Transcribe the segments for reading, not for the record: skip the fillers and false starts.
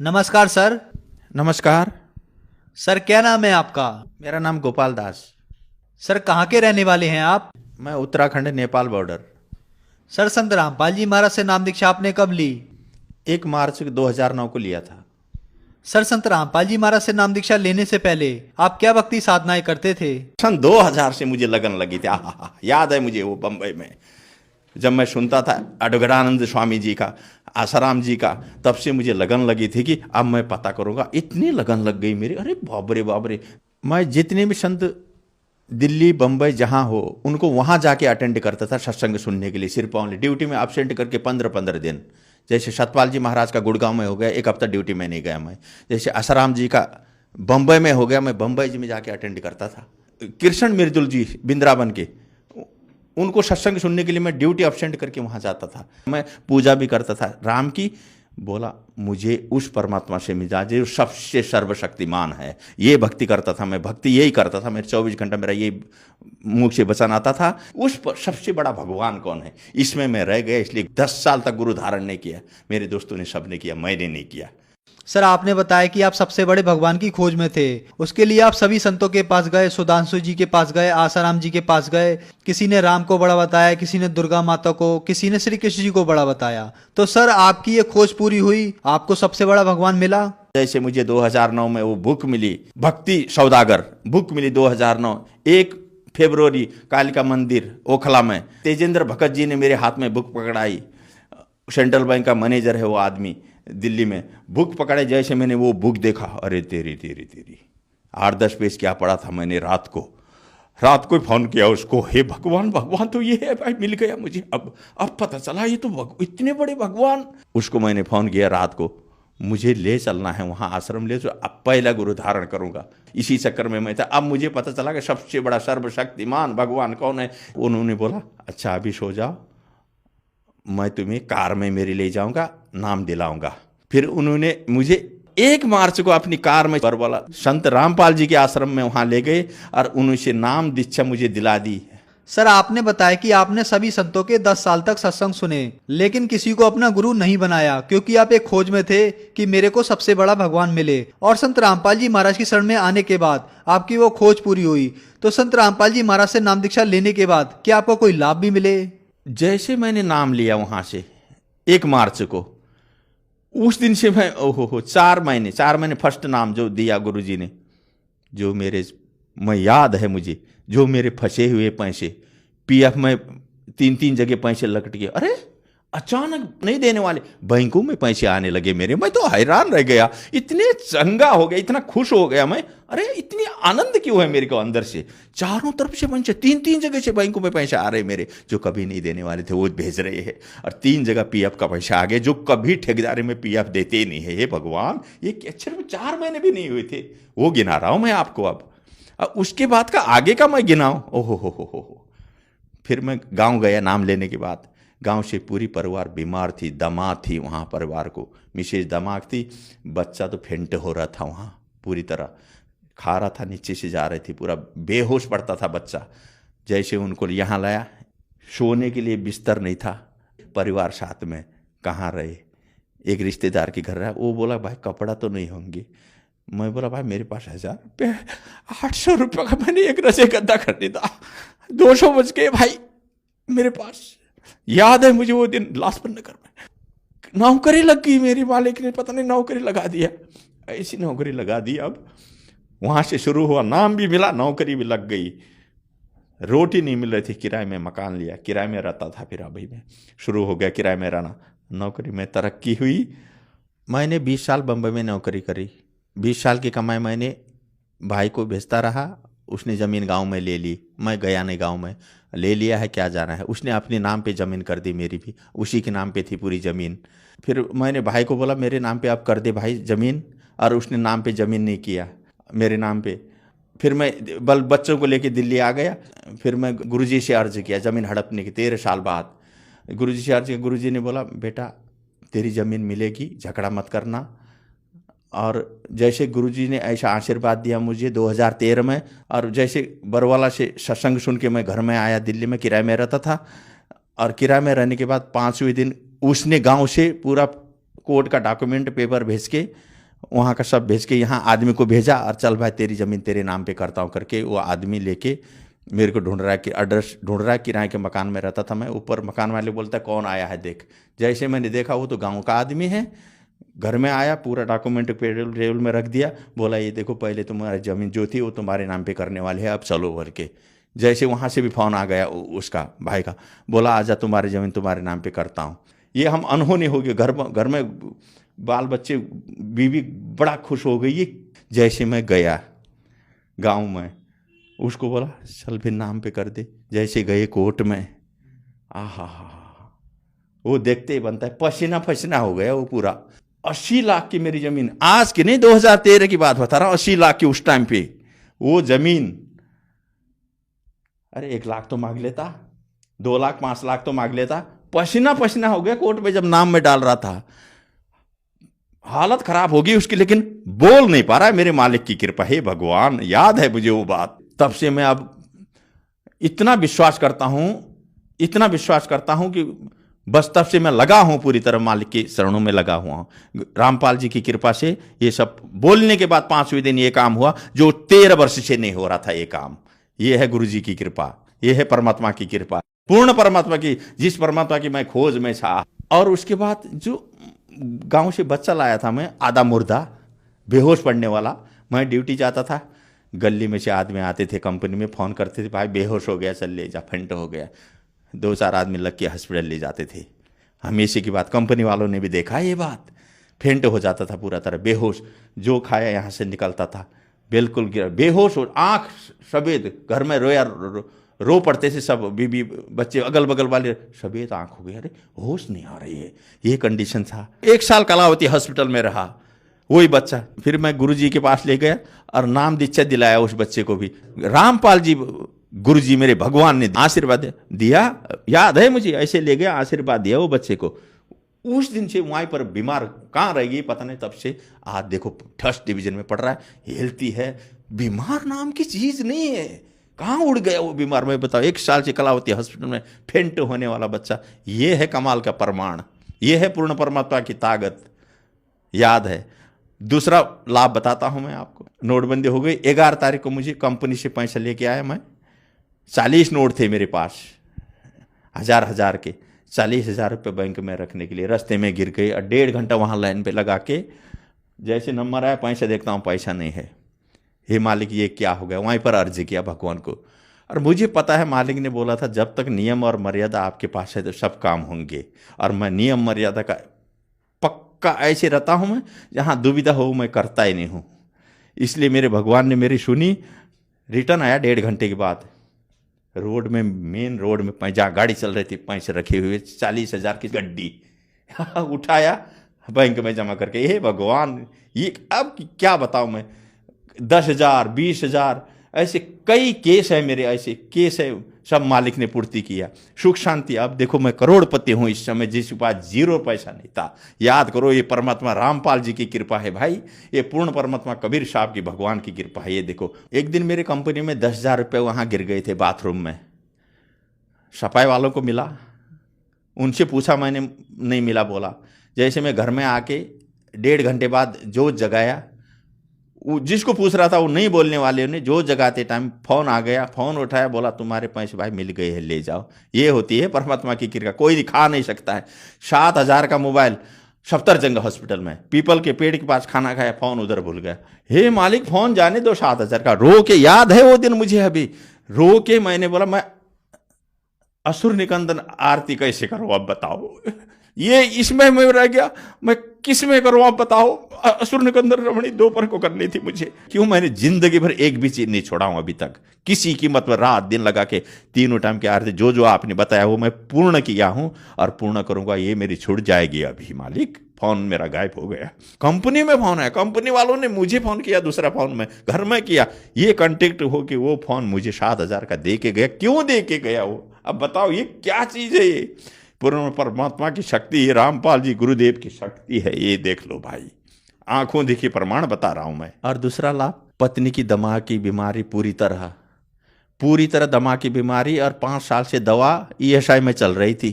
नमस्कार सर। नमस्कार। सर क्या नाम है आपका? मेरा नाम गोपाल दास। सर कहाँ के रहने वाले हैं आप? मैं उत्तराखंड नेपाल बॉर्डर। सर संत रामपाल जी महाराज से नाम दीक्षा आपने कब ली? 1 मार्च 2009 को लिया था। सर संत रामपाल जी महाराज से नाम दीक्षा लेने से पहले आप क्या भक्ति साधनाएं करते थे? सन 2000 से मुझे लगन लगी थी। आहा, याद है मुझे वो बम्बई में जब मैं सुनता था अडगड़ानंद स्वामी जी का, आसाराम जी का, तब से मुझे लगन लगी थी कि अब मैं पता करूंगा। इतनी लगन लग गई मेरी, अरे बाबरे बाबरे। मैं जितने भी संत दिल्ली बम्बई जहाँ हो उनको वहाँ जाके अटेंड करता था सत्संग सुनने के लिए, सिर्फ ऑनली ड्यूटी में एब्सेंट करके 15-15 दिन। जैसे सतपाल जी महाराज का गुड़गांव में हो गया, 1 हफ्ता ड्यूटी में नहीं गया मैं। जैसे आसाराम जी का बम्बई में हो गया, मैं बम्बई जी में जाके अटेंड करता था। कृष्ण मिर्जुल जी बिंद्रावन के, उनको सत्संग सुनने के लिए मैं ड्यूटी एब्सेंट करके वहाँ जाता था। मैं पूजा भी करता था राम की। बोला मुझे उस परमात्मा से मिला जो सबसे सर्वशक्तिमान है, ये भक्ति करता था मैं। भक्ति यही करता था, मेरे 24 घंटा मेरा ये मुख से वचन आता था। उस पर सबसे बड़ा भगवान कौन है, इसमें मैं रह गया। इसलिए 10 साल तक गुरु धारण नहीं किया। मेरे दोस्तों ने सबने किया, मैंने नहीं किया। सर आपने बताया कि आप सबसे बड़े भगवान की खोज में थे। उसके लिए आप सभी संतों के पास गए, सुधांशु जी के पास गए, आसाराम जी के पास गए। किसी ने राम को बड़ा बताया, किसी ने दुर्गा माता को, किसी ने श्री कृष्ण जी को बड़ा बताया। तो सर आपकी ये खोज पूरी हुई, आपको सबसे बड़ा भगवान मिला। जैसे मुझे 2009 में वो बुक मिली, भक्ति सौदागर बुक मिली 2009, 1 फरवरी, कालिका मंदिर ओखला में तेजेंद्र भगत जी ने मेरे हाथ में बुक पकड़ाई। सेंट्रल बैंक का मैनेजर है वो आदमी, दिल्ली में। बुक पकड़े, जैसे मैंने वो बुक देखा, अरे तेरी तेरी तेरी 8-10 पेज क्या पढ़ा था मैंने। रात को फोन किया उसको, हे भगवान, भगवान तो ये है भाई, मिल गया मुझे। अब पता चला ये तो इतने बड़े भगवान। उसको मैंने फोन किया रात को, मुझे ले चलना है वहाँ आश्रम ले, तो अब पहला गुरु धारण करूंगा। इसी चक्कर में मैं था। अब मुझे पता चला कि सबसे बड़ा सर्वशक्तिमान भगवान कौन है। उन्होंने बोला अच्छा अभी सो जाओ, मैं तुम्हें कार में मेरी ले जाऊंगा, नाम दिलाऊंगा। फिर उन्होंने मुझे 1 मार्च को अपनी कार में बोला संत रामपाल जी के आश्रम में वहां ले गए और उनसे नाम दीक्षा मुझे दिला दी। सर आपने बताया कि आपने सभी संतों के 10 साल तक सत्संग सुने, लेकिन किसी को अपना गुरु नहीं बनाया, क्योंकि आप एक खोज में थे कि मेरे को सबसे बड़ा भगवान मिले। और संत रामपाल जी महाराज की शरण में आने के बाद आपकी वो खोज पूरी हुई। तो संत रामपाल जी महाराज से नाम दीक्षा लेने के बाद क्या आपको कोई लाभ भी मिले? जैसे मैंने नाम लिया वहां से 1 मार्च को, उस दिन से मैं 4 महीने फर्स्ट नाम जो दिया गुरुजी ने, जो मेरे मैं याद है मुझे, जो मेरे फंसे हुए पैसे पीएफ में 3-3 जगह पैसे लटक गए। अरे अचानक नहीं देने वाले, बैंकों में पैसे आने लगे मेरे। मैं तो हैरान रह गया, इतने चंगा हो गया, इतना खुश हो गया मैं। अरे इतनी आनंद क्यों है मेरे को अंदर से। चारों तरफ से पैसे, 3-3 जगह से बैंकों में पैसे आ रहे मेरे, जो कभी नहीं देने वाले थे वो भेज रहे हैं। और 3 जगह पीएफ का पैसा आ गया, जो कभी ठेकेदारी में पीएफ देते ही नहीं है। हे भगवान, ये अक्षर में 4 महीने भी नहीं हुए थे, वो गिना रहा हूं मैं आपको। अब उसके बाद का आगे का मैं गिनाऊं, ओहो। फिर मैं गांव गया नाम लेने के बाद। गांव से पूरी परिवार बीमार थी, दमा थी वहाँ परिवार को, मिसेज दमाग थी, बच्चा तो फेंट हो रहा था वहाँ, पूरी तरह खा रहा था, नीचे से जा रही थी, पूरा बेहोश पड़ता था बच्चा। जैसे उनको यहाँ लाया, सोने के लिए बिस्तर नहीं था, परिवार साथ में कहाँ रहे। एक रिश्तेदार के घर रहा, वो बोला भाई कपड़ा तो नहीं होंगे। मैं बोला भाई मेरे पास 1000 रुपये, 800 रुपये का मैंने एक रसे गद्दा खरीदा, 200 बच गए भाई मेरे पास। याद है मुझे वो दिन लाजपत नगर में नौकरी लग गई मेरी, मालिक ने पता नहीं नौकरी लगा दिया, ऐसी नौकरी लगा दी। अब वहां से शुरू हुआ, नाम भी मिला, नौकरी भी लग गई, रोटी नहीं मिल रही थी, किराए में मकान लिया, किराए में रहता था। फिर अभी में शुरू हो गया किराए में रहना, नौकरी में तरक्की हुई। मैंने 20 साल बम्बई में नौकरी करी। 20 साल की कमाई मैंने भाई को भेजता रहा, उसने ज़मीन गांव में ले ली, मैं गया नहीं गांव में, ले लिया है क्या जाना है। उसने अपने नाम पे ज़मीन कर दी, मेरी भी उसी के नाम पे थी पूरी ज़मीन। फिर मैंने भाई को बोला मेरे नाम पे आप कर दे भाई ज़मीन, और उसने नाम पे ज़मीन नहीं किया मेरे नाम पे। फिर मैं बच्चों को लेके दिल्ली आ गया। फिर मैं गुरुजी से अर्ज किया ज़मीन हड़पने की, 13 साल बाद गुरुजी से अर्ज किया। गुरुजी ने बोला बेटा तेरी ज़मीन मिलेगी, झगड़ा मत करना। और जैसे गुरुजी ने ऐसा आशीर्वाद दिया मुझे 2013 में, और जैसे बरवाला से सत्संग सुन के मैं घर में आया, दिल्ली में किराए में रहता था, और किराए में रहने के बाद 5वें दिन उसने गांव से पूरा कोर्ट का डॉक्यूमेंट पेपर भेज के वहाँ का सब भेज के यहाँ आदमी को भेजा, और चल भाई तेरी ज़मीन तेरे नाम पे करता हूँ करके वो आदमी लेके मेरे को ढूंढ रहा है कि एड्रेस ढूंढ रहा है। किराए के मकान में रहता था मैं। ऊपर मकान वाले बोलता है कौन आया है देख। जैसे मैंने देखा वो तो गाँव का आदमी है। घर में आया, पूरा डॉक्यूमेंट टेबल में रख दिया, बोला ये देखो पहले तुम्हारी ज़मीन जो थी वो तुम्हारे नाम पे करने वाले है, अब चलो भर के। जैसे वहाँ से भी फ़ोन आ गया उसका भाई का, बोला आजा तुम्हारी ज़मीन तुम्हारे नाम पे करता हूँ। ये हम अनहोनी हो गए। घर में बाल बच्चे बीवी बड़ा खुश हो गई। ये जैसे मैं गया गांव में, उसको बोला चल फिर नाम पे कर दे। जैसे गए कोर्ट में, आहा वो देखते ही बनता है पसीना पसीना हो गया वो पूरा। 80 लाख की मेरी जमीन, आज की नहीं 2013 की बात बता रहा हूँ, 80 लाख की उस टाइम पे वो जमीन। अरे 1 लाख तो मांग लेता, 2 लाख 5 लाख तो मांग लेता। पसीना पसीना हो गया कोर्ट में जब नाम में डाल रहा था। हालत खराब होगी उसकी, लेकिन बोल नहीं पा रहा है। मेरे मालिक की कृपा है भगवान, याद है मुझे वो बात। तब से मैं अब इतना विश्वास करता हूं कि बस तब से मैं लगा हूं पूरी तरह मालिक के शरणों में लगा हुआ हूं। रामपाल जी की कृपा से ये सब बोलने के बाद 5वें दिन ये काम हुआ जो 13 वर्ष से नहीं हो रहा था ये काम। ये है गुरु जी की कृपा, ये है परमात्मा की कृपा, पूर्ण परमात्मा की, जिस परमात्मा की मैं खोज में था। और उसके बाद जो गांव से बच्चा लाया था मैं, आधा मुर्दा बेहोश पड़ने वाला। मैं ड्यूटी जाता था, गली में से आदमी आते थे, कंपनी में फ़ोन करते थे भाई बेहोश हो गया चल ले जा, फेंट हो गया। 2-4 आदमी लग के हॉस्पिटल ले जाते थे। हमेशा की बात, कंपनी वालों ने भी देखा ये बात। फेंट हो जाता था पूरा तरह, बेहोश, जो खाया यहाँ से निकलता था बिल्कुल गिरा, बेहोश हो, आँख सफ़ेद। घर में रो पड़ते थे सब, बीबी बच्चे अगल बगल वाले, सफ़ेद आँख हो गई, अरे होश नहीं आ रही है, ये कंडीशन था। 1 साल कलावती हॉस्पिटल में रहा वही बच्चा। फिर मैं गुरुजी के पास ले गया और नाम दीक्षा दिलाया उस बच्चे को भी। रामपाल जी गुरुजी मेरे भगवान ने आशीर्वाद दिया, याद है मुझे, ऐसे ले गया आशीर्वाद दिया वो बच्चे को। उस दिन से वहीं पर बीमार कहाँ रह गई पता नहीं, तब से आज देखो फर्स्ट डिवीजन में पढ़ रहा है, हेल्थी है। बीमार नाम की चीज़ नहीं है, कहाँ उड़ गया वो बीमार। मैं बताओ 1 साल से कलावती हॉस्पिटल में फेंट होने वाला बच्चा। ये है कमाल का प्रमाण, ये है पूर्ण परमात्मा की ताकत, याद है। दूसरा लाभ बताता हूं मैं आपको। नोटबंदी हो गई, 11 तारीख को मुझे कंपनी से पैसा लेके आया मैं। 40 नोट थे मेरे पास, 1000 के। 40,000 रुपये बैंक में रखने के लिए रास्ते में गिर गए और 1.5 घंटा वहाँ लाइन पे लगा के जैसे नंबर आया पैसा देखता हूँ पैसा नहीं है। हे मालिक ये क्या हो गया, वहीं पर अर्जी किया भगवान को। और मुझे पता है मालिक ने बोला था जब तक नियम और मर्यादा आपके पास है तो सब काम होंगे। और मैं नियम मर्यादा का पक्का ऐसे रहता हूँ, मैं जहाँ दुविधा हो मैं करता ही नहीं हूँ। इसलिए मेरे भगवान ने मेरी सुनी। रिटर्न आया 1.5 घंटे के बाद, रोड में, मेन रोड में जहाँ गाड़ी चल रही थी, पैसे रखे हुए 40,000 की गड्डी उठाया बैंक में जमा करके। हे भगवान, ये अब क्या बताऊँ मैं, 10,000 20,000 ऐसे कई केस है मेरे, ऐसे केस है, सब मालिक ने पूर्ति किया। सुख शांति। अब देखो मैं करोड़पति हूँ इस समय, जिसके पास 0 पैसा नहीं था। याद करो ये परमात्मा रामपाल जी की कृपा है भाई, ये पूर्ण परमात्मा कबीर साहब की भगवान की कृपा है। ये देखो एक दिन मेरे कंपनी में 10,000 रुपये वहाँ गिर गए थे बाथरूम में। सफाई वालों को मिला, उनसे पूछा मैंने, नहीं मिला। बोला जैसे मैं घर में आके 1.5 घंटे बाद जोत जगाया, जिसको पूछ रहा था वो नहीं बोलने वाले ने जोत जगाते टाइम फोन आ गया, फोन उठाया, बोला तुम्हारे पैसे भाई मिल गए हैं, ले जाओ। ये होती है परमात्मा की कृपा, कोई दिखा नहीं सकता है। 7,000 का मोबाइल सफदरजंग हॉस्पिटल में, पीपल के पेड़ के पास खाना खाया, फोन उधर भूल गया। हे मालिक फोन जाने दो, 7,000 का। रो के, याद है वो दिन मुझे अभी, रो के मैंने बोला मैं असुर निकंदन आरती कैसे करूं अब बताओ। ये इसमें मैं रह गया, मैं किस में करूं आप बताओ। असुर निकंदन रमणी दोपहर को करनी थी मुझे। क्यों, मैंने जिंदगी भर एक भी चीज नहीं छोड़ा हूं अभी तक, किसी कीमत पर रात दिन लगा के 3 टाइम की आरती जो जो आपने बताया वो मैं पूर्ण किया हूं और पूर्ण करूंगा। ये मेरी छूट जाएगी अभी मालिक। फोन मेरा गायब हो गया, कंपनी में फोन है, कंपनी वालों ने मुझे फोन किया, दूसरा फोन में घर में किया, ये कांटेक्ट हो कि वो फोन मुझे 7,000 का दे के गया। क्यों दे के गया वो, अब बताओ ये क्या चीज है। ये पूर्ण परमात्मा की शक्ति, ये रामपाल जी गुरुदेव की शक्ति है। ये देख लो भाई, आंखों देखी प्रमाण बता रहा हूं मैं। और दूसरा लाभ, पत्नी की दिमाग की बीमारी पूरी तरह दिमाग की बीमारी, और 5 साल से दवा ESI में चल रही थी।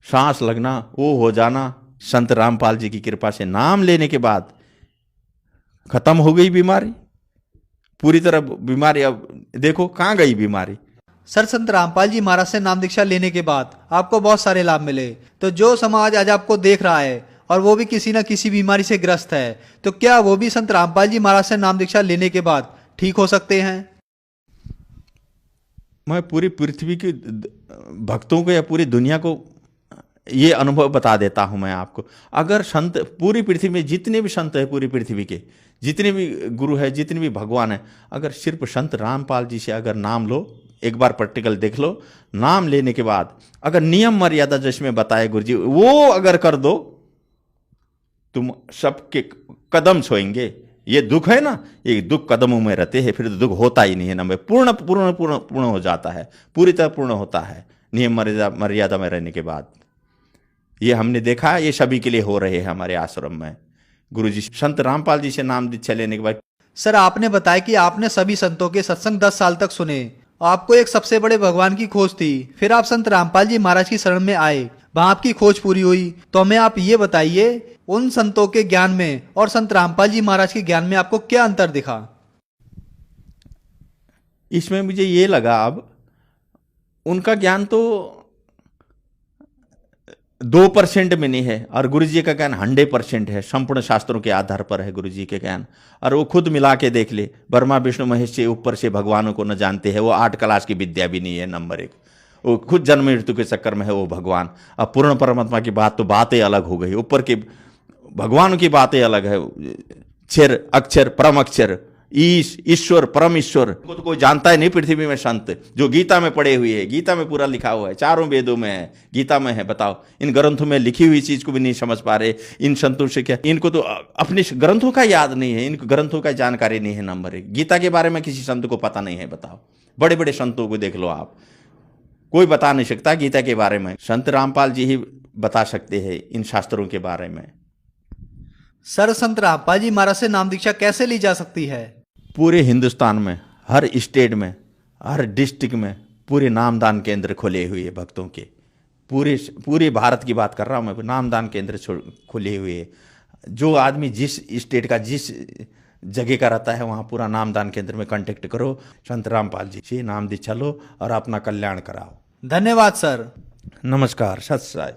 सांस लगना, वो हो जाना, संत रामपाल जी की कृपा से नाम लेने के बाद खत्म हो गई बीमारी, पूरी तरह बीमारी। अब देखो कहाँ गई बीमारी। सर, संत रामपाल जी महाराज से नाम दीक्षा लेने के बाद आपको बहुत सारे लाभ मिले, तो जो समाज आज आपको देख रहा है और वो भी किसी न किसी बीमारी से ग्रस्त है, तो क्या वो भी संत रामपाल जी महाराज से नाम दीक्षा लेने के बाद ठीक हो सकते हैं? मैं पूरी पृथ्वी के भक्तों को या पूरी दुनिया को ये अनुभव बता देता हूं मैं आपको। अगर संत पूरी पृथ्वी में जितने भी संत है, पूरी पृथ्वी के जितने भी गुरु है, जितने भी भगवान है, अगर सिर्फ संत रामपाल जी से अगर नाम लो, एक बार प्रैक्टिकल देख लो, नाम लेने के बाद अगर नियम मर्यादा जिसमें बताए गुरु जी वो अगर कर दो, तुम सबके कदम छोएंगे। ये दुख है ना, ये दुख कदमों में रहते हैं, फिर तो दुख होता ही नहीं है ना, पूर्ण पूर्ण पूर्ण पूर्ण हो जाता है, पूरी तरह पूर्ण होता है नियम मर्यादा में रहने के बाद। ये हमने देखा है, ये सभी के लिए हो रहे हैं हमारे आश्रम में। गुरुजी संत रामपाल जी से नाम दीक्षा लेने के बाद। सर, आपने बताया कि आपने सभी संतों के सत्संग 10 साल तक सुने, आपको एक सबसे बड़े भगवान की खोज थी, फिर आप संत रामपाल जी महाराज की शरण में आए, वहां आपकी खोज पूरी हुई। तो हमें आप ये बताइए, उन संतों के ज्ञान में और संत रामपाल जी महाराज के ज्ञान में आपको क्या अंतर दिखा? इसमें मुझे ये लगा, अब उनका ज्ञान तो 2% में नहीं है और गुरु जी का ज्ञान 100% है, संपूर्ण शास्त्रों के आधार पर है गुरु जी के ज्ञान। और वो खुद मिला के देख ले, ब्रह्मा विष्णु महेश से ऊपर से भगवानों को न जानते हैं, वो 8 क्लास की विद्या भी नहीं है, नंबर 1। वो खुद जन्म मृत्यु के चक्कर में है वो भगवान। अब पूर्ण परमात्मा की बात तो बातें अलग हो गई, ऊपर के भगवान की बातें अलग है। क्षर अक्षर परम अक्षर, ईश्वर परम ईश्वर को तो कोई जानता है नहीं पृथ्वी में। संत जो गीता में पढ़े हुए है, गीता में पूरा लिखा हुआ है, 4 वेदों में है, गीता में है। बताओ, इन ग्रंथों में लिखी हुई चीज को भी नहीं समझ पा रहे। इन संतों से क्या, इनको तो अपने ग्रंथों का याद नहीं है, इनको ग्रंथों का जानकारी नहीं है, नंबर 1। गीता के बारे में किसी संत को पता नहीं है। बताओ, बड़े बड़े संतों को देख लो आप, कोई बता नहीं सकता गीता के बारे में। संत रामपाल जी ही बता सकते हैं इन शास्त्रों के बारे में। सर, संत रामपाल जी महाराज से नाम दीक्षा कैसे ली जा सकती है? पूरे हिंदुस्तान में, हर स्टेट में, हर डिस्ट्रिक्ट में पूरे नामदान केंद्र खुले हुए हैं भक्तों के। पूरे भारत की बात कर रहा हूँ मैं, नामदान केंद्र खुले हुए हैं। जो आदमी जिस स्टेट का जिस जगह का रहता है, वहाँ पूरा नामदान केंद्र में कांटेक्ट करो, संत रामपाल जी से नाम दीक्षा लो और अपना कल्याण कराओ। धन्यवाद सर। नमस्कार, सत साई।